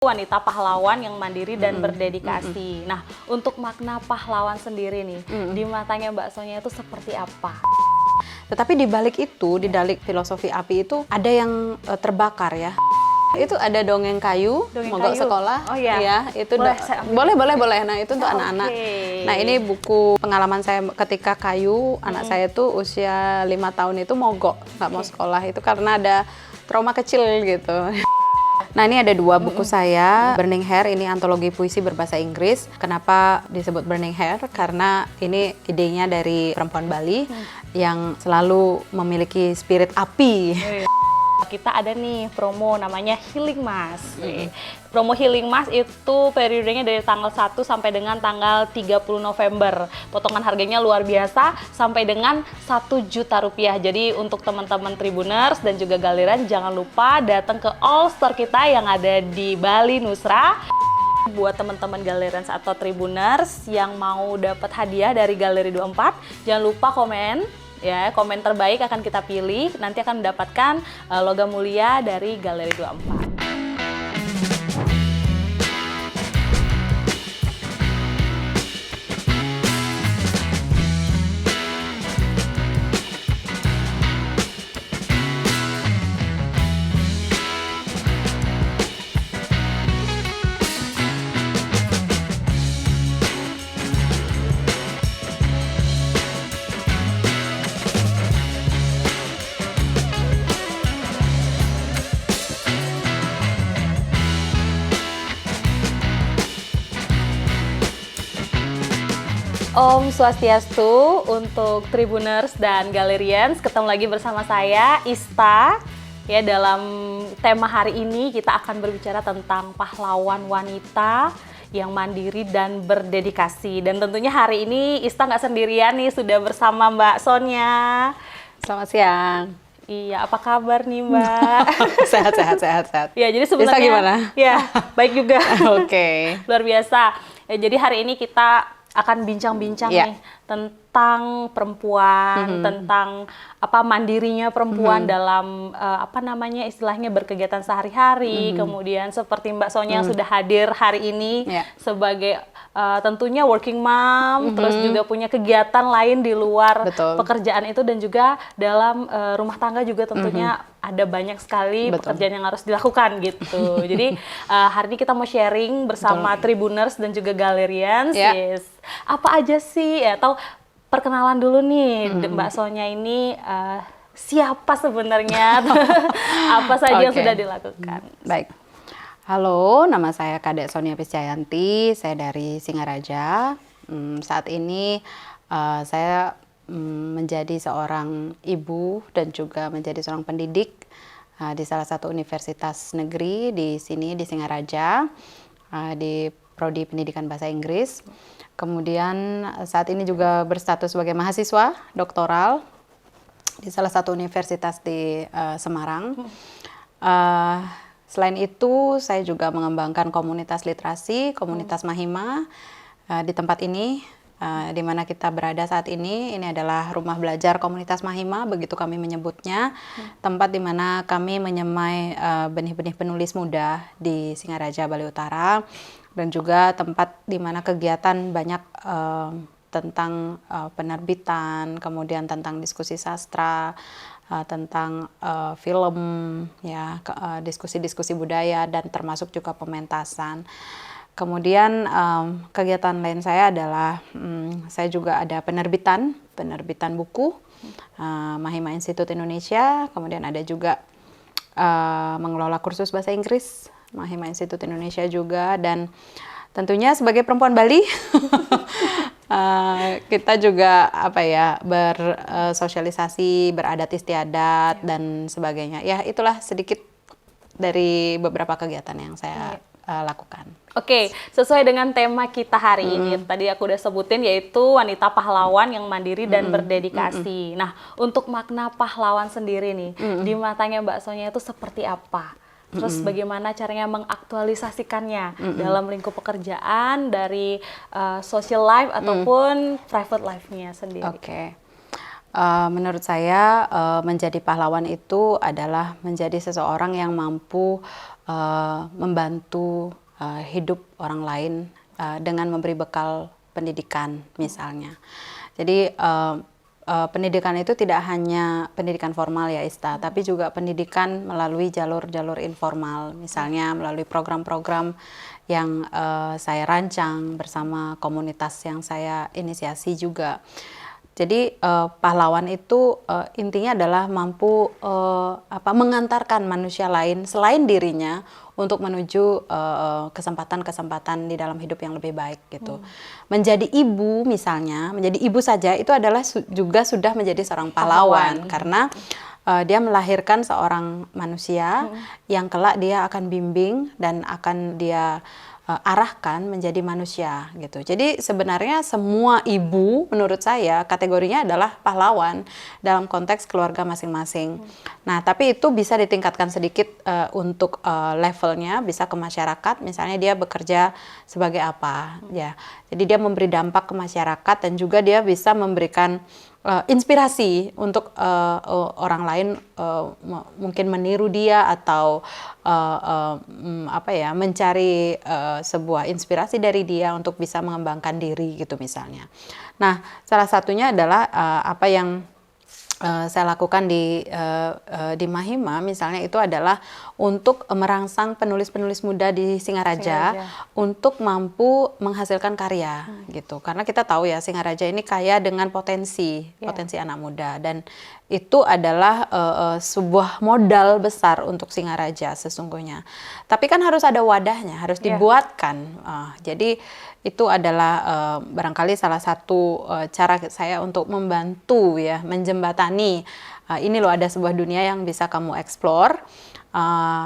Wanita pahlawan yang mandiri dan berdedikasi. Nah, untuk makna pahlawan sendiri nih, di matanya Mbak Sonia itu seperti apa? Tetapi di balik itu, di balik filosofi API itu ada yang terbakar ya. Itu ada dongeng kayu, mogok kayu. sekolah. Oh iya. Ya, itu boleh. Nah, itu untuk anak-anak. Nah, ini buku pengalaman saya ketika kayu, anak saya tuh usia 5 tahun itu mogok, nggak mau sekolah. Itu karena ada trauma kecil gitu. Nah, ini ada 2 buku saya, Burning Hair, ini antologi puisi berbahasa Inggris. Kenapa disebut Burning Hair? Karena ini idenya dari perempuan Bali yang selalu memiliki spirit api. Kita ada nih promo namanya Healing Mask. Promo Healing Mask itu periodenya dari tanggal 1 sampai dengan tanggal 30 November. Potongan harganya luar biasa sampai dengan 1 juta rupiah. Jadi untuk teman-teman Tribuners dan juga Galerian jangan lupa datang ke all store kita yang ada di Bali Nusra. Buat teman-teman Galerians atau Tribuners yang mau dapat hadiah dari Galeri 24, jangan lupa komen. Ya, komen terbaik akan kita pilih, nanti akan mendapatkan logam mulia dari Galeri 24. Om Swastiastu untuk Tribuners dan Galerians, ketemu lagi bersama saya Ista. Ya, dalam tema hari ini kita akan berbicara tentang pahlawan wanita yang mandiri dan berdedikasi. Dan tentunya hari ini Ista nggak sendirian nih, sudah bersama Mbak Sonia. Selamat siang. Iya, apa kabar nih Mbak? Sehat. Ya, jadi sebenarnya Bisa gimana? Ya, baik juga. Oke. Luar biasa. Ya, jadi hari ini kita akan bincang-bincang nih tentang perempuan, tentang mandirinya perempuan dalam istilahnya berkegiatan sehari-hari. Kemudian seperti Mbak Sonia yang sudah hadir hari ini sebagai tentunya working mom, terus juga punya kegiatan lain di luar pekerjaan itu, dan juga dalam rumah tangga juga tentunya ada banyak sekali pekerjaan yang harus dilakukan gitu. Jadi hari ini kita mau sharing bersama Tribuners dan juga Galerians. Apa aja sih, atau perkenalan dulu nih Mbak Sonia ini siapa sebenarnya, apa saja yang sudah dilakukan. Baik. Halo, nama saya Kadek Sonia Piscayanti, saya dari Singaraja. Saat ini saya menjadi seorang ibu dan juga menjadi seorang pendidik di salah satu universitas negeri di sini di Singaraja, di Prodi Pendidikan Bahasa Inggris. Kemudian saat ini juga berstatus sebagai mahasiswa doktoral di salah satu universitas di Semarang. Selain itu, saya juga mengembangkan komunitas literasi, komunitas Mahima di tempat ini, di mana kita berada saat ini. Ini adalah rumah belajar komunitas Mahima, begitu kami menyebutnya, tempat di mana kami menyemai benih-benih penulis muda di Singaraja, Bali Utara, dan juga tempat di mana kegiatan banyak tentang penerbitan, kemudian tentang diskusi sastra, tentang film, ya, diskusi-diskusi budaya, dan termasuk juga pementasan. Kemudian kegiatan lain saya adalah saya juga ada penerbitan buku Mahima Institute Indonesia, kemudian ada juga mengelola kursus bahasa Inggris Mahima Institute Indonesia juga, dan tentunya sebagai perempuan Bali kita juga bersosialisasi, beradat istiadat dan sebagainya. Ya, itulah sedikit dari beberapa kegiatan yang saya lakukan. Oke, sesuai dengan tema kita hari ini, tadi aku udah sebutin, yaitu wanita pahlawan yang mandiri dan berdedikasi. Nah, untuk makna pahlawan sendiri nih, di matanya Mbak Sonia itu seperti apa? Terus bagaimana caranya mengaktualisasikannya dalam lingkup pekerjaan, dari social life ataupun private life-nya sendiri? Oke. Menurut saya menjadi pahlawan itu adalah menjadi seseorang yang mampu membantu hidup orang lain dengan memberi bekal pendidikan misalnya. Jadi pendidikan itu tidak hanya pendidikan formal ya Ista, tapi juga pendidikan melalui jalur-jalur informal, misalnya melalui program-program yang saya rancang bersama komunitas yang saya inisiasi juga. Jadi pahlawan itu intinya adalah mampu mengantarkan manusia lain selain dirinya untuk menuju kesempatan-kesempatan di dalam hidup yang lebih baik gitu. Menjadi ibu misalnya, menjadi ibu saja itu adalah juga sudah menjadi seorang pahlawan karena dia melahirkan seorang manusia yang kelak dia akan bimbing dan akan dia arahkan menjadi manusia gitu. Jadi sebenarnya semua ibu menurut saya kategorinya adalah pahlawan dalam konteks keluarga masing-masing. Nah, tapi itu bisa ditingkatkan sedikit untuk levelnya, bisa ke masyarakat, misalnya dia bekerja sebagai apa ya. Jadi dia memberi dampak ke masyarakat dan juga dia bisa memberikan inspirasi untuk orang lain mungkin meniru dia atau mencari sebuah inspirasi dari dia untuk bisa mengembangkan diri gitu misalnya. Nah, salah satunya adalah apa yang saya lakukan di Mahima misalnya itu adalah untuk merangsang penulis-penulis muda di Singaraja untuk mampu menghasilkan karya gitu. Karena kita tahu ya Singaraja ini kaya dengan potensi anak muda dan itu adalah sebuah modal besar untuk Singaraja sesungguhnya. Tapi kan harus ada wadahnya, harus dibuatkan. Jadi itu adalah barangkali salah satu cara saya untuk membantu ya menjembatani ini loh ada sebuah dunia yang bisa kamu explore.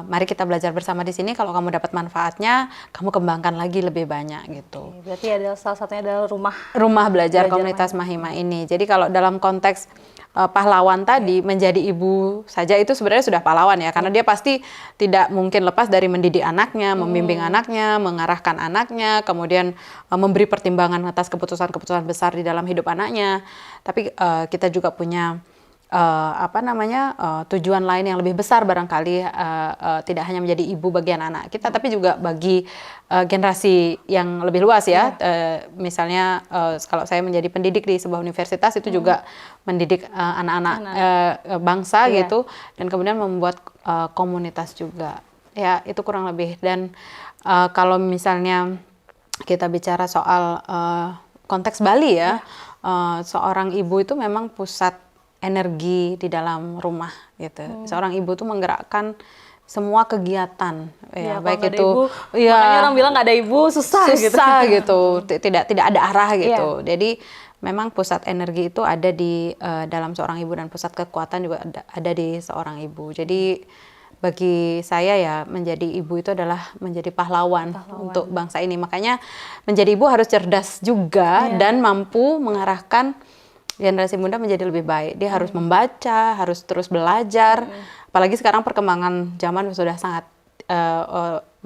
Mari kita belajar bersama di sini. Kalau kamu dapat manfaatnya, kamu kembangkan lagi lebih banyak gitu. Berarti ada salah satunya adalah rumah belajar komunitas Mahima ini. Jadi kalau dalam konteks pahlawan tadi menjadi ibu saja itu sebenarnya sudah pahlawan ya, karena dia pasti tidak mungkin lepas dari mendidik anaknya, membimbing anaknya, mengarahkan anaknya, kemudian memberi pertimbangan atas keputusan-keputusan besar di dalam hidup anaknya. Tapi kita juga punya tujuan lain yang lebih besar barangkali tidak hanya menjadi ibu bagi anak-anak kita tapi juga bagi generasi yang lebih luas ya. Misalnya kalau saya menjadi pendidik di sebuah universitas itu juga mendidik anak-anak bangsa gitu dan kemudian membuat komunitas juga ya itu kurang lebih. Dan kalau misalnya kita bicara soal konteks Bali ya, seorang ibu itu memang pusat energi di dalam rumah gitu. Seorang ibu tuh menggerakkan semua kegiatan ya baik itu makanya orang bilang nggak ada ibu susah gitu. Tidak ada arah gitu. Jadi memang pusat energi itu ada di dalam seorang ibu dan pusat kekuatan juga ada di seorang ibu. Jadi bagi saya ya menjadi ibu itu adalah menjadi pahlawan untuk bangsa ini. Makanya menjadi ibu harus cerdas juga dan mampu mengarahkan generasi muda menjadi lebih baik. Dia harus membaca, harus terus belajar. Apalagi sekarang perkembangan zaman sudah sangat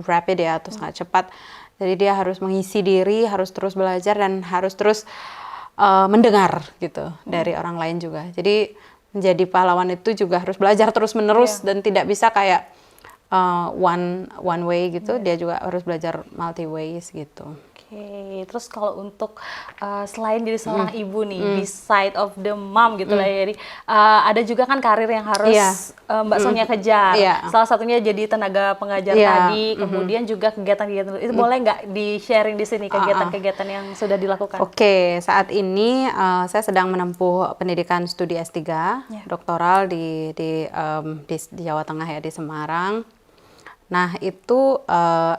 rapid ya, atau sangat cepat. Jadi dia harus mengisi diri, harus terus belajar dan harus terus mendengar gitu dari orang lain juga. Jadi menjadi pahlawan itu juga harus belajar terus menerus dan tidak bisa kayak one way gitu. Dia juga harus belajar multi ways gitu. Oke, terus kalau untuk selain jadi seorang ibu nih, beside of the mom gitu lah ya, jadi ada juga kan karir yang harus Mbak Sonia kejar. Salah satunya jadi tenaga pengajar tadi, kemudian juga kegiatan-kegiatan itu boleh nggak di-sharing di sini kegiatan-kegiatan yang sudah dilakukan? Oke, saat ini saya sedang menempuh pendidikan studi S3 doktoral di Jawa Tengah ya, di Semarang. Nah, itu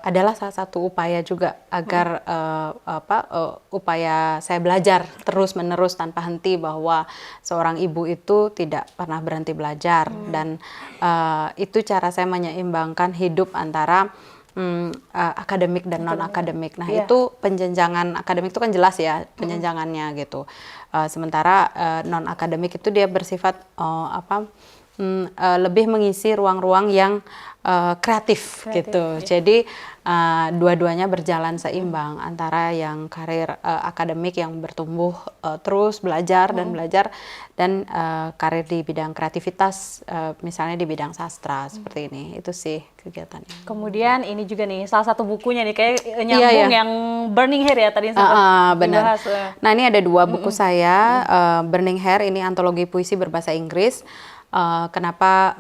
adalah salah satu upaya juga agar upaya saya belajar terus-menerus tanpa henti bahwa seorang ibu itu tidak pernah berhenti belajar dan itu cara saya menyeimbangkan hidup antara akademik dan non-akademik. Nah, itu penjenjangan akademik itu kan jelas ya penjenjangannya gitu. Sementara non-akademik itu dia bersifat lebih mengisi ruang-ruang yang kreatif gitu. Ya. Jadi dua-duanya berjalan seimbang antara yang karir akademik yang bertumbuh terus belajar dan karir di bidang kreativitas misalnya di bidang sastra seperti ini. Itu sih kegiatannya. Kemudian ini juga nih salah satu bukunya nih kayak nyambung yang Burning Hair ya tadi yang sempat benar. dibahas. Nah, ini ada 2 buku saya, Burning Hair ini antologi puisi berbahasa Inggris. Kenapa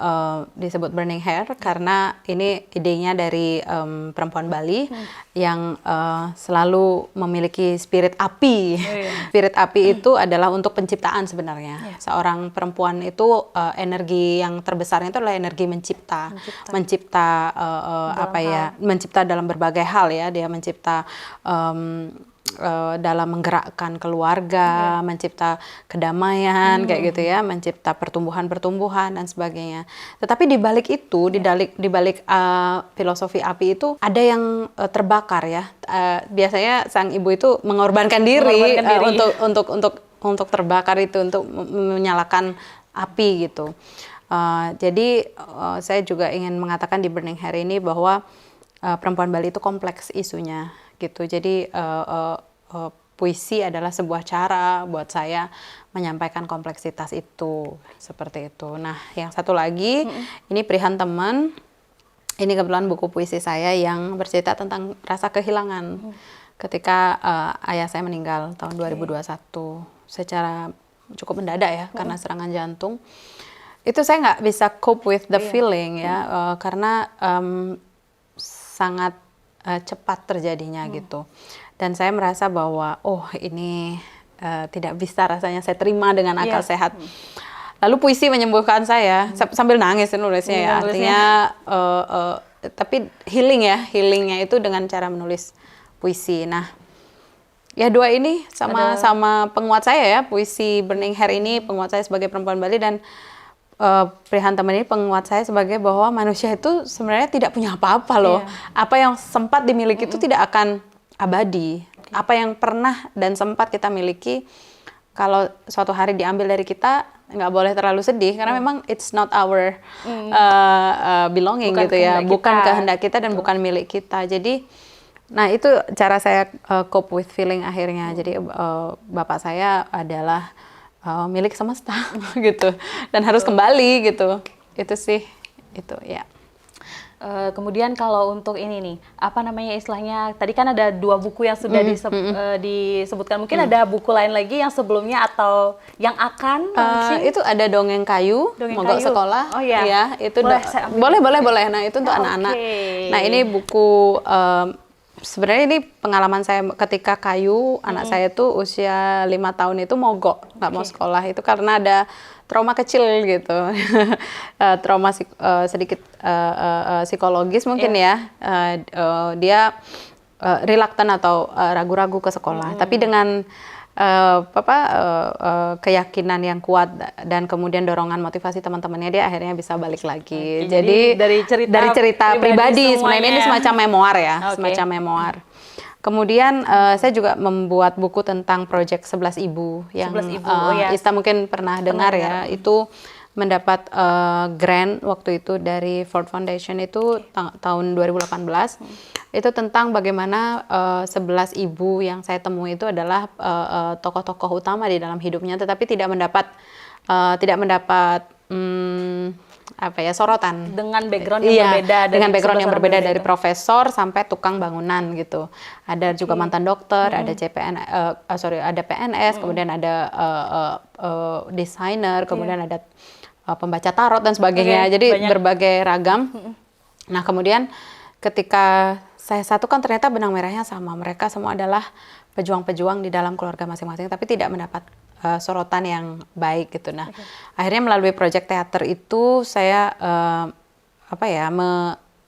disebut Burning Hair? Karena ini idenya dari perempuan Bali yang selalu memiliki spirit api. Spirit api itu adalah untuk penciptaan sebenarnya. Seorang perempuan itu energi yang terbesarnya itu adalah energi mencipta mencipta dalam berbagai hal ya. Dia mencipta dalam menggerakkan keluarga, mencipta kedamaian kayak gitu ya, mencipta pertumbuhan dan sebagainya. Tetapi di balik itu, di balik filosofi api itu ada yang terbakar ya. Biasanya sang ibu itu mengorbankan diri, untuk terbakar itu, untuk menyalakan api gitu. Jadi saya juga ingin mengatakan di Burning Hair ini bahwa perempuan Bali itu kompleks isunya gitu. Jadi puisi adalah sebuah cara buat saya menyampaikan kompleksitas itu seperti itu. Nah, yang satu lagi ini Prihan Teman. Ini kebetulan buku puisi saya yang bercerita tentang rasa kehilangan ketika ayah saya meninggal tahun 2021 secara cukup mendadak ya karena serangan jantung. Itu saya nggak bisa cope with the feeling ya karena sangat cepat terjadinya gitu. Dan saya merasa bahwa ini tidak bisa rasanya saya terima dengan akal sehat. Lalu puisi menyembuhkan saya sambil nangis nulisnya ya. Artinya tapi healingnya itu dengan cara menulis puisi. Nah, ya 2 ini sama penguat saya ya. Puisi Burning Hair ini penguat saya sebagai perempuan Bali dan Prihan Teman ini penguat saya sebagai bahwa manusia itu sebenarnya tidak punya apa-apa loh. Apa yang sempat dimiliki itu tidak akan abadi. Apa yang pernah dan sempat kita miliki, kalau suatu hari diambil dari kita, nggak boleh terlalu sedih karena memang it's not our belonging bukan gitu ya, bukan kehendak kita dan bukan milik kita. Jadi, nah itu cara saya cope with feeling akhirnya. Jadi bapak saya adalah milik semesta gitu dan harus kembali gitu. Itu sih itu ya. Kemudian kalau untuk ini nih, apa namanya istilahnya, tadi kan ada 2 buku yang sudah disebutkan, mungkin ada buku lain lagi yang sebelumnya atau yang akan itu ada Dongeng Kayu, Mogok Sekolah. Oh iya. Ya, itu boleh. Nah, itu untuk anak-anak. Nah, ini buku sebenarnya ini pengalaman saya ketika Kayu, anak saya tuh usia 5 tahun itu mogok, nggak mau sekolah. Itu karena ada trauma kecil gitu, trauma sedikit psikologis mungkin ya. Dia reluctant atau ragu-ragu ke sekolah. Tapi dengan keyakinan yang kuat dan kemudian dorongan motivasi teman-temannya, dia akhirnya bisa balik lagi. Jadi dari cerita pribadi sebenarnya ini semacam memoir ya, semacam memoir. Kemudian saya juga membuat buku tentang proyek 11 Ibu yang Ista mungkin pernah dengar ya. Itu mendapat grant waktu itu dari Ford Foundation itu tahun 2018. Itu tentang bagaimana 11 ibu yang saya temui itu adalah tokoh-tokoh utama di dalam hidupnya, tetapi tidak mendapat sorotan dengan background yang berbeda, dengan background yang berbeda dari profesor sampai tukang bangunan gitu. Ada juga mantan dokter, ada ada PNS, kemudian ada desainer, kemudian ada pembaca tarot dan sebagainya. Jadi berbagai ragam. Nah, kemudian ketika saya satukan ternyata benang merahnya sama. Mereka semua adalah pejuang-pejuang di dalam keluarga masing-masing, tapi tidak mendapat sorotan yang baik gitu. Nah, akhirnya melalui proyek teater itu saya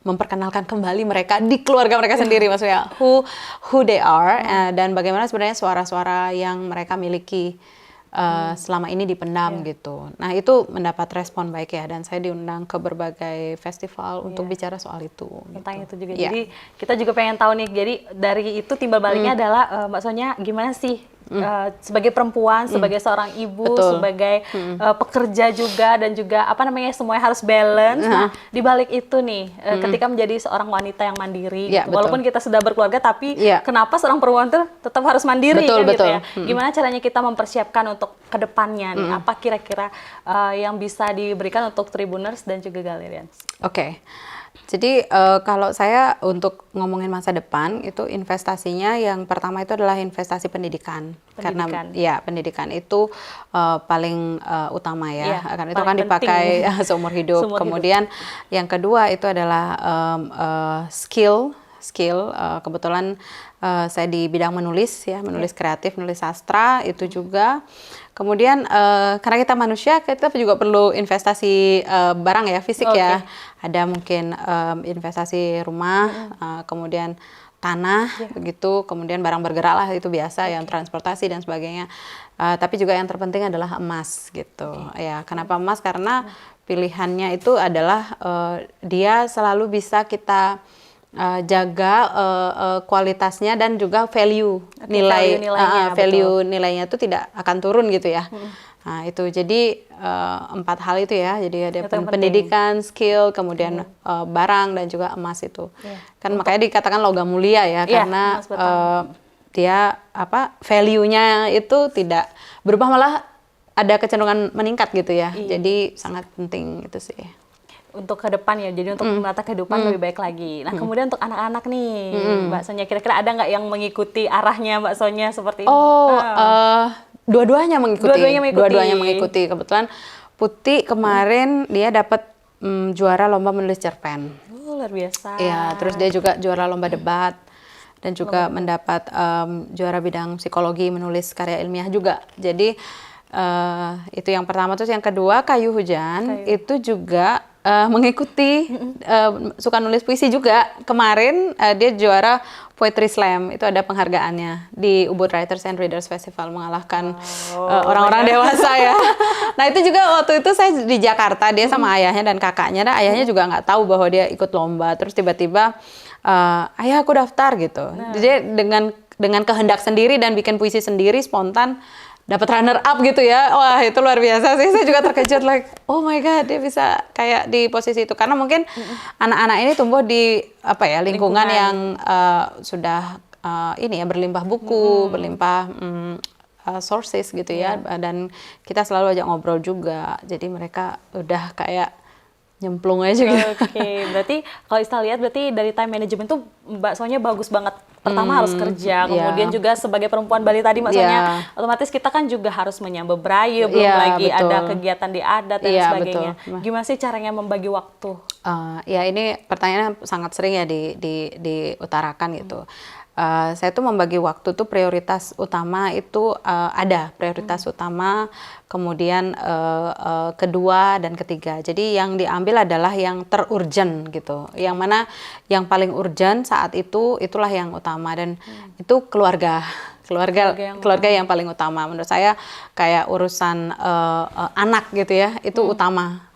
memperkenalkan kembali mereka di keluarga mereka sendiri, maksudnya who they are dan bagaimana sebenarnya suara-suara yang mereka miliki selama ini dipendam gitu. Nah, itu mendapat respon baik ya, dan saya diundang ke berbagai festival untuk bicara soal itu. Tentang itu juga. Jadi kita juga pengen tahu nih. Jadi dari itu timbal baliknya adalah Mbak Sonia gimana sih sebagai perempuan, sebagai seorang ibu, Betul. sebagai pekerja juga, dan juga apa namanya, semuanya harus balance. Nah, di balik itu nih, ketika menjadi seorang wanita yang mandiri, Ya, gitu, walaupun kita sudah berkeluarga, tapi Ya. kenapa seorang perempuan tuh tetap harus mandiri, Betul, kan, gitu betul. ya? Gimana caranya kita mempersiapkan untuk kedepannya nih? Apa kira-kira yang bisa diberikan untuk Tribuners dan juga Galerians? Oke. Jadi kalau saya untuk ngomongin masa depan itu investasinya yang pertama itu adalah investasi pendidikan. Karena ya pendidikan itu paling utama ya. Iya, Karena itu paling kan dipakai seumur hidup. Seumur Kemudian yang kedua itu adalah skill. Kebetulan saya di bidang menulis ya, menulis kreatif, menulis sastra itu juga. Kemudian karena kita manusia, kita juga perlu investasi barang ya, fisik ya. Ada mungkin investasi rumah, kemudian tanah, begitu. Kemudian barang bergerak lah, itu biasa yang transportasi dan sebagainya. Tapi juga yang terpenting adalah emas gitu. Ya, kenapa emas? Karena pilihannya itu adalah dia selalu bisa kita jaga kualitasnya dan juga value nilainya itu tidak akan turun gitu ya. Nah itu jadi 4 hal itu ya, jadi ada pendidikan, skill, kemudian barang dan juga emas itu. Kan makanya dikatakan logam mulia ya, karena dia value-nya itu tidak berubah, malah ada kecenderungan meningkat gitu ya. Jadi sangat penting itu sih. Untuk ke depan ya, jadi untuk menata kehidupan lebih baik lagi. Nah, kemudian untuk anak-anak nih, Mbak Sonia, kira-kira ada nggak yang mengikuti arahnya Mbak Sonia seperti ini? Dua-duanya mengikuti. Dua-duanya mengikuti. Kebetulan Putih kemarin dia dapat juara lomba menulis cerpen. Luar biasa. Iya, terus dia juga juara lomba debat dan juga mendapat juara bidang psikologi menulis karya ilmiah juga. Jadi itu yang pertama. Terus yang kedua Kayu Hujan itu juga mengikuti suka nulis puisi juga. Kemarin dia juara Poetry Slam, itu ada penghargaannya di Ubud Writers and Readers Festival, mengalahkan orang-orang dewasa ya. Nah itu juga waktu itu saya di Jakarta, dia sama ayahnya dan kakaknya. Nah, ayahnya juga nggak tahu bahwa dia ikut lomba, terus tiba-tiba ayah aku daftar gitu. Jadi dengan kehendak sendiri dan bikin puisi sendiri spontan dapat runner up gitu ya. Wah, itu luar biasa sih. Saya juga terkejut, like, oh my god, dia bisa kayak di posisi itu. Karena mungkin anak-anak ini tumbuh di lingkungan yang sudah ini ya, berlimpah buku, berlimpah sources gitu ya. Dan kita selalu ajak ngobrol juga. Jadi mereka udah kayak nyemplung aja gitu. Oke, berarti kalau istilah lihat berarti dari time management tuh Mbak Sonia bagus banget. Pertama harus kerja, kemudian juga sebagai perempuan Bali tadi Mbak Sonia, otomatis kita kan juga harus menyambut beraya, belum lagi ada kegiatan di adat dan sebagainya. Gimana sih caranya membagi waktu? Ya ini pertanyaan sangat sering ya diutarakan gitu. Saya tuh membagi waktu tuh prioritas utama itu ada prioritas utama, kemudian kedua dan ketiga. Jadi yang diambil adalah yang terurgent gitu. Yang mana yang paling urgent saat itu itulah yang utama, dan itu keluarga yang paling utama menurut saya. Kayak urusan anak gitu ya, itu utama.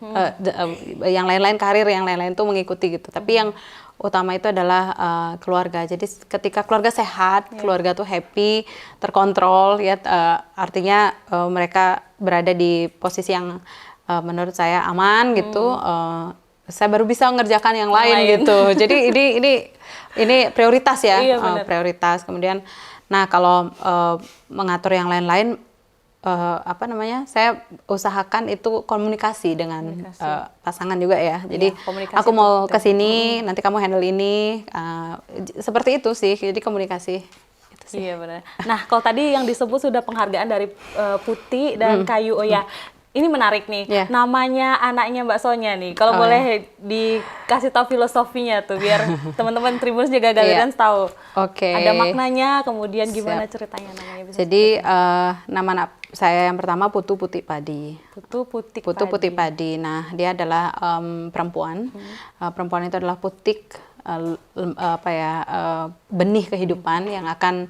Yang lain-lain karir, yang lain-lain tuh mengikuti gitu. Tapi yang utama itu adalah keluarga. Jadi ketika keluarga sehat, keluarga tuh happy, terkontrol ya, artinya mereka berada di posisi yang menurut saya aman gitu. Saya baru bisa mengerjakan yang lain gitu. Jadi ini prioritas ya. Prioritas. Kemudian nah kalau mengatur yang lain-lain, saya usahakan itu komunikasi dengan pasangan juga ya. Jadi aku mau ke sini, nanti kamu handle ini, seperti itu sih. Jadi komunikasi. Itu sih. Iya benar. Nah kalau tadi yang disebut sudah penghargaan dari Putih dan Kayu, ini menarik nih. Namanya anaknya Mbak Sonia nih. Kalau boleh dikasih tahu filosofinya tuh, biar teman-teman Tribuners juga Galerians tahu. Ada maknanya, kemudian gimana ceritanya namanya? Bisa jadi nama saya yang pertama Putu Putih Padi. Putu Putih Padi. Nah dia adalah perempuan. Perempuan itu adalah putik, benih kehidupan yang akan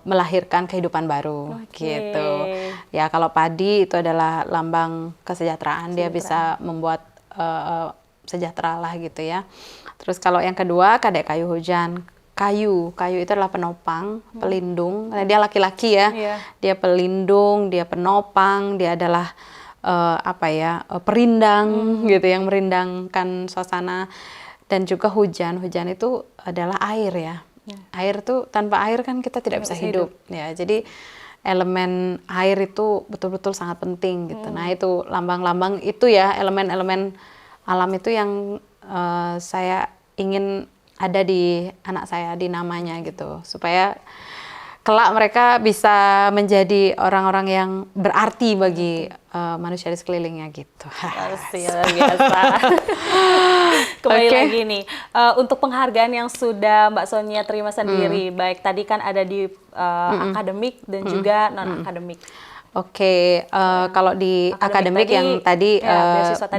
melahirkan kehidupan baru gitu. Ya kalau padi itu adalah lambang kesejahteraan, dia bisa membuat sejahtera lah gitu ya. Terus kalau yang kedua Kadek Kayu Hujan. kayu. Kayu itu adalah penopang, pelindung. Nah, dia laki-laki ya. Dia pelindung, dia penopang, dia adalah perindang gitu, yang merindangkan suasana. Dan juga hujan. Hujan itu adalah air ya. Air tuh, tanpa air kan kita tidak bisa hidup. Ya, jadi elemen air itu betul-betul sangat penting gitu. Nah, itu lambang-lambang itu ya, elemen-elemen alam itu yang saya ingin ada di anak saya, di namanya gitu, supaya kelak mereka bisa menjadi orang-orang yang berarti bagi manusia di sekelilingnya gitu. Luar biasa. Kembali lagi nih, untuk penghargaan yang sudah Mbak Sonia terima sendiri, baik tadi kan ada di akademik dan juga non-akademik. Kalau di akademik tadi, yang tadi,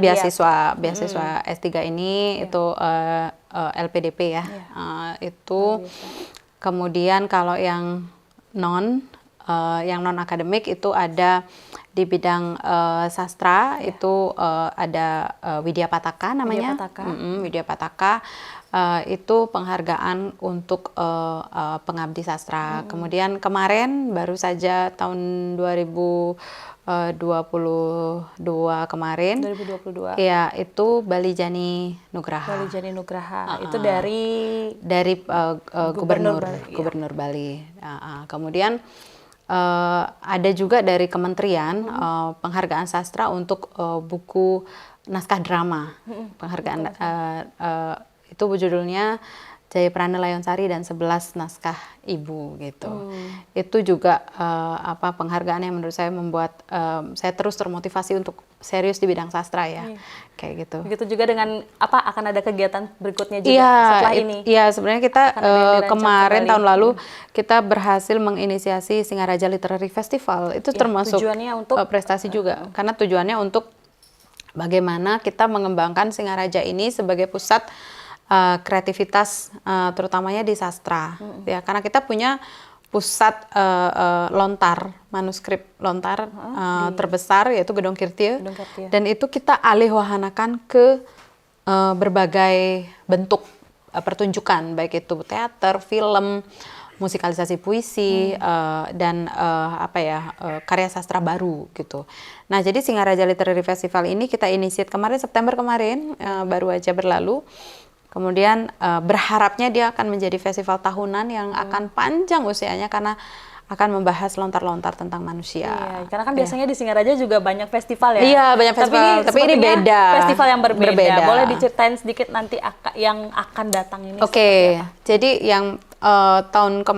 beasiswa beasiswa S3 ini itu LPDP ya. Itu kemudian kalau yang non akademik itu ada di bidang sastra, itu ada Widya Pataka namanya. Widya Pataka itu penghargaan untuk pengabdi sastra. Kemudian kemarin baru saja tahun 2022 kemarin. 2022. Ya, itu Bali Jani Nugraha. Bali Jani Nugraha. Itu dari Gubernur Bali. Kemudian ada juga dari Kementerian penghargaan sastra untuk buku naskah drama. Penghargaan itu judulnya Jayaprana Layonsari dan 11 Naskah Ibu gitu. Itu juga penghargaan yang menurut saya membuat saya terus termotivasi untuk serius di bidang sastra ya. Kayak gitu. Begitu juga dengan akan ada kegiatan berikutnya juga setelah ini. Iya, sebenarnya kita kemarin tahun lalu kita berhasil menginisiasi Singaraja Literary Festival. Itu termasuk prestasi juga, karena tujuannya untuk bagaimana kita mengembangkan Singaraja ini sebagai pusat kreativitas, terutamanya di sastra, ya, karena kita punya pusat lontar, manuskrip lontar terbesar, yaitu Gedong Kirtie, dan itu kita alih wahanakan ke berbagai bentuk pertunjukan, baik itu teater, film, musikalisasi puisi, dan karya sastra baru gitu. Nah, jadi Singaraja Literary Festival ini kita inisiat kemarin, September kemarin, baru aja berlalu. Kemudian berharapnya dia akan menjadi festival tahunan yang akan panjang usianya, karena akan membahas lontar-lontar tentang manusia. Iya, karena kan biasanya di Singaraja juga banyak festival ya. Iya, banyak festival, tapi ini beda. Festival yang berbeda. Boleh diceritain sedikit nanti yang akan datang ini? Jadi yang tahun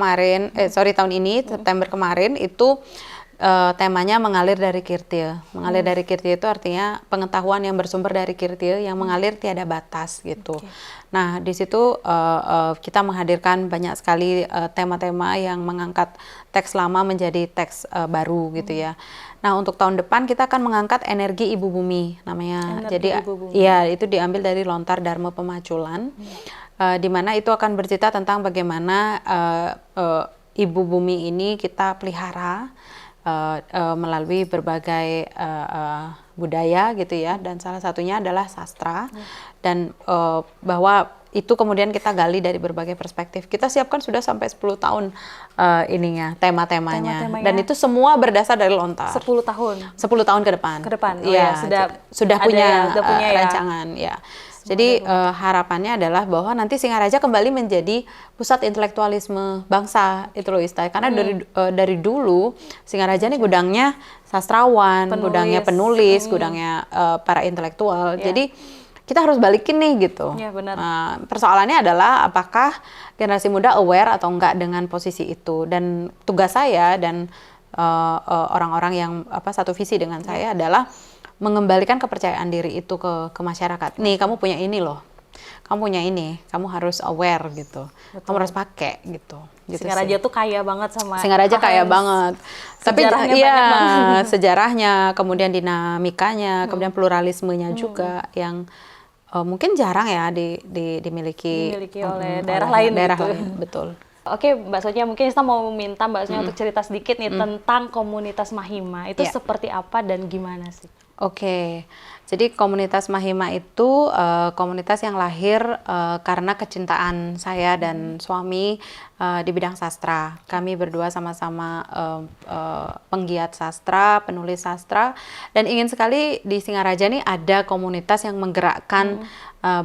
ini, September kemarin itu temanya mengalir dari Kirtie. Mengalir dari Kirtie itu artinya pengetahuan yang bersumber dari Kirtie yang mengalir tiada batas gitu. Nah, di situ kita menghadirkan banyak sekali tema-tema yang mengangkat teks lama menjadi teks baru gitu ya. Nah, untuk tahun depan kita akan mengangkat energi ibu bumi namanya. Iya, itu diambil dari lontar Dharma Pemaculan, di mana itu akan bercerita tentang bagaimana ibu bumi ini kita pelihara melalui berbagai budaya gitu ya, dan salah satunya adalah sastra, dan bahwa itu kemudian kita gali dari berbagai perspektif. Kita siapkan sudah sampai 10 tahun tema-temanya, dan itu semua berdasar dari lontar. 10 tahun? 10 tahun ke depan. Iya, sudah punya rancangan ya. Jadi harapannya adalah bahwa nanti Singaraja kembali menjadi pusat intelektualisme bangsa, itu loh Ista. Karena dari dulu Singaraja ini gudangnya sastrawan, gudangnya penulis, gudangnya para intelektual. Jadi kita harus balikin nih gitu. Ya, benar. Persoalannya adalah apakah generasi muda aware atau enggak dengan posisi itu. Dan tugas saya dan orang-orang yang satu visi dengan saya adalah mengembalikan kepercayaan diri itu ke masyarakat. Nih, kamu punya ini loh. Kamu punya ini, kamu harus aware gitu. Betul. Kamu harus pakai gitu. Singaraja tuh kaya banget sama Singaraja kaya banget. Tapi iya, sejarahnya, kemudian dinamikanya, kemudian pluralismenya juga yang mungkin jarang ya dimiliki oleh daerah lain. Betul. Oke, Mbak Sonia, mungkin kita mau minta Mbak Sonia untuk cerita sedikit nih tentang komunitas Mahima. Itu seperti apa dan gimana sih? Oke, jadi komunitas Mahima itu komunitas yang lahir karena kecintaan saya dan suami di bidang sastra. Kami berdua sama-sama penggiat sastra, penulis sastra, dan ingin sekali di Singaraja nih ada komunitas yang menggerakkan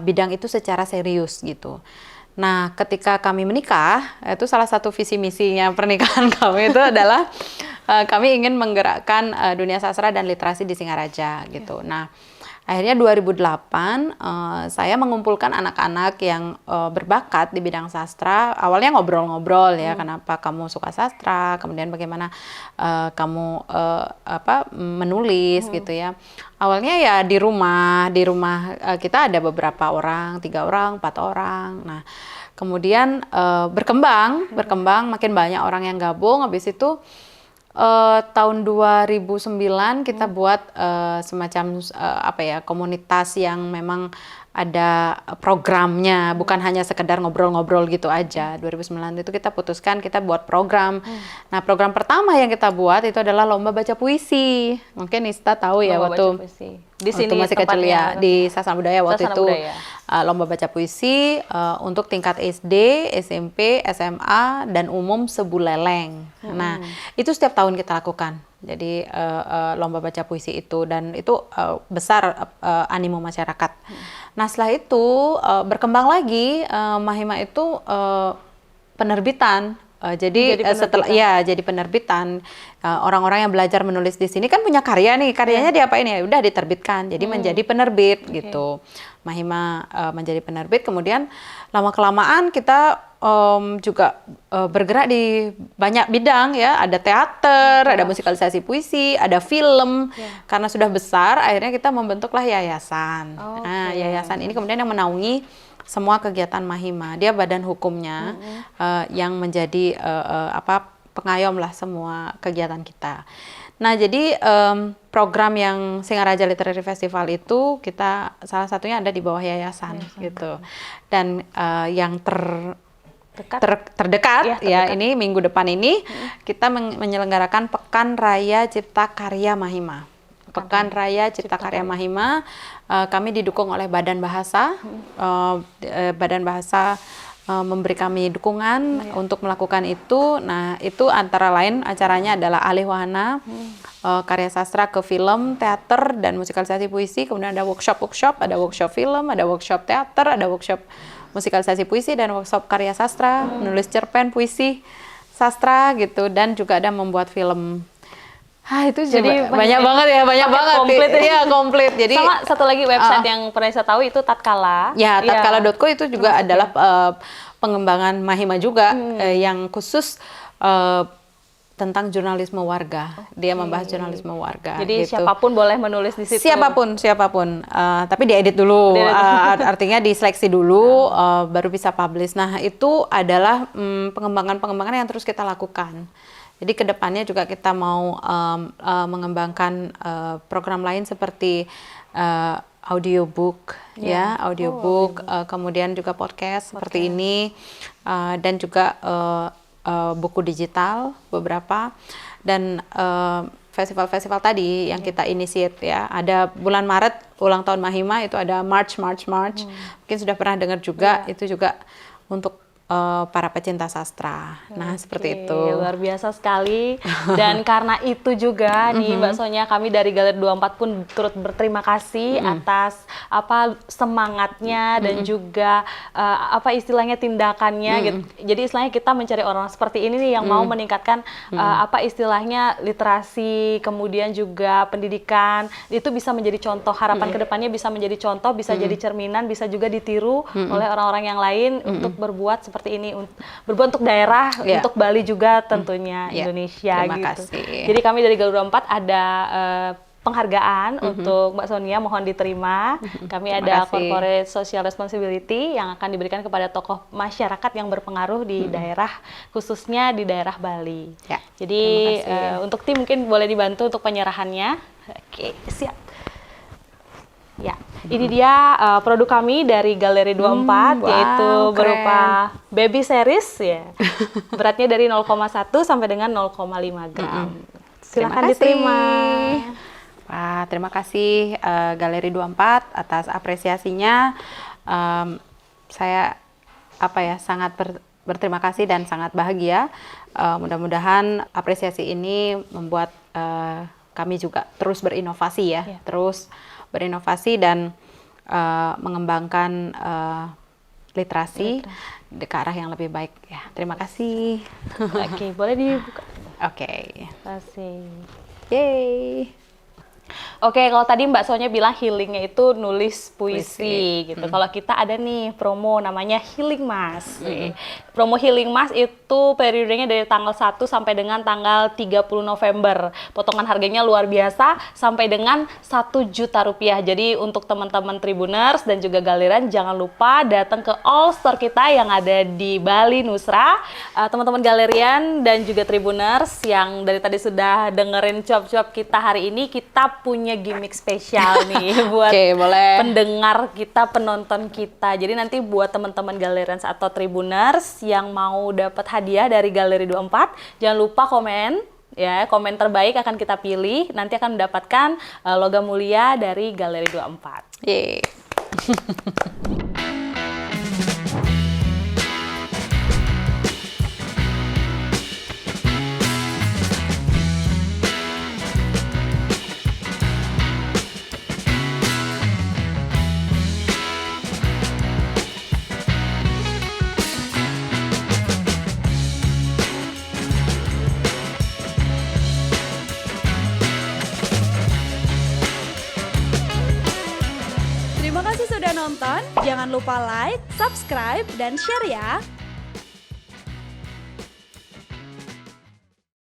bidang itu secara serius gitu. Nah, ketika kami menikah, itu salah satu visi misinya pernikahan kami itu adalah kami ingin menggerakkan dunia sastra dan literasi di Singaraja gitu. Nah, akhirnya 2008 saya mengumpulkan anak-anak yang berbakat di bidang sastra. Awalnya ngobrol-ngobrol ya, kenapa kamu suka sastra, kemudian bagaimana kamu menulis gitu ya. Awalnya ya di rumah kita ada beberapa orang, 3 orang, 4 orang. Nah, kemudian berkembang, makin banyak orang yang gabung. Habis itu tahun 2009 kita buat semacam komunitas yang memang ada programnya, bukan hanya sekedar ngobrol-ngobrol gitu aja. 2009 itu kita putuskan kita buat program. Nah, program pertama yang kita buat itu adalah lomba baca puisi. Mungkin Nista tahu ya waktu di sini masih kecil ya, di Sasana Budaya waktu Sasana itu Budaya. Lomba baca puisi untuk tingkat SD, SMP, SMA dan umum Sebuleleng. Nah, itu setiap tahun kita lakukan. Jadi lomba baca puisi itu, dan itu besar animo masyarakat. Nah, setelah itu berkembang lagi Mahima itu penerbitan. Jadi jadi penerbitan. Orang-orang yang belajar menulis di sini kan punya karya nih, karyanya diapain ya? Udah diterbitkan. Jadi menjadi penerbit gitu. Mahima menjadi penerbit, kemudian lama-kelamaan kita juga bergerak di banyak bidang ya. Ada teater, ada musikalisasi puisi, ada film. Karena sudah besar, akhirnya kita membentuklah yayasan. Nah, yayasan ini kemudian yang menaungi semua kegiatan Mahima. Dia badan hukumnya yang menjadi pengayom lah semua kegiatan kita. Nah, jadi program yang Singaraja Literary Festival itu kita salah satunya ada di bawah yayasan gitu. Dan yang terdekat ya, ini minggu depan ini kita menyelenggarakan Pekan Raya Cipta Karya Mahima. Pekan Raya Cipta Karya Mahima, kami didukung oleh Badan Bahasa. Badan Bahasa memberi kami dukungan untuk melakukan itu. Nah, itu antara lain acaranya adalah alih wahana karya sastra ke film, teater, dan musikalisasi puisi. Kemudian ada workshop, ada workshop film, ada workshop teater, ada workshop musikalisasi puisi, dan workshop karya sastra, menulis cerpen, puisi, sastra gitu, dan juga ada membuat film. Itu jadi banyak banget ya, komplit ya. Komplit. Jadi sama satu lagi website yang pernah saya tahu itu Tatkala. Ya, tatkala.co itu juga adalah pengembangan Mahima juga yang khusus tentang jurnalisme warga. Dia membahas jurnalisme warga. Jadi gitu. siapapun boleh menulis di situ. Siapapun. Tapi diedit dulu. Artinya diseleksi dulu, baru bisa publish. Nah, itu adalah pengembangan yang terus kita lakukan. Jadi kedepannya juga kita mau mengembangkan program lain seperti audiobook, kemudian juga podcast seperti ini, dan juga buku digital beberapa, dan festival-festival tadi yang kita initiate ya. Ada bulan Maret ulang tahun Mahima, itu ada March. Mungkin sudah pernah dengar juga, itu juga untuk para pecinta sastra. Nah, seperti itu. Luar biasa sekali. Dan karena itu juga nih Mbak Sonia, kami dari Galeri 24 pun turut berterima kasih atas semangatnya dan juga istilahnya tindakannya gitu. Jadi istilahnya kita mencari orang seperti ini nih yang mau meningkatkan istilahnya literasi, kemudian juga pendidikan. Itu bisa menjadi contoh, harapan kedepannya bisa menjadi contoh, bisa jadi cerminan, bisa juga ditiru oleh orang-orang yang lain untuk berbuat seperti ini, berbuat untuk daerah, untuk Bali juga tentunya, Indonesia terima gitu. kasih. Jadi kami dari Galeri 24 ada penghargaan untuk Mbak Sonia, mohon diterima. Kami ada Corporate Social Responsibility yang akan diberikan kepada tokoh masyarakat yang berpengaruh di daerah, khususnya di daerah Bali. Jadi untuk tim mungkin boleh dibantu untuk penyerahannya. Oke, siap. Ya, ini dia produk kami dari Galeri 24, yaitu berupa baby series ya. Beratnya dari 0,1 sampai dengan 0,5 gram. Silakan diterima. Wah, terima kasih Galeri 24 atas apresiasinya. Saya sangat berterima kasih dan sangat bahagia. Mudah-mudahan apresiasi ini membuat kami juga terus berinovasi ya, terus berinovasi dan mengembangkan literasi ke arah yang lebih baik ya. Terima kasih. Oke, boleh dibuka. Oke. Terima kasih. Yeay. Oke, kalau tadi Mbak Sonya bilang healingnya itu nulis puisi gitu. Kalau kita ada nih promo namanya Healing Mas. Promo Healing Mas itu periodenya dari tanggal 1 sampai dengan tanggal 30 November. Potongan harganya luar biasa sampai dengan 1 juta rupiah. Jadi untuk teman-teman Tribuners dan juga Galeran jangan lupa datang ke all store kita yang ada di Bali Nusra. Teman-teman Galerian dan juga Tribuners yang dari tadi sudah dengerin cuap-cuap kita hari ini, kita punya gimmick spesial nih buat pendengar kita, penonton kita. Jadi nanti buat teman-teman Galerians atau Tribuners yang mau dapat hadiah dari Galeri 24, jangan lupa komen ya, komen terbaik akan kita pilih. Nanti akan mendapatkan logam mulia dari Galeri 24. Yeay. Terima kasih sudah nonton. Jangan lupa like, subscribe, dan share ya.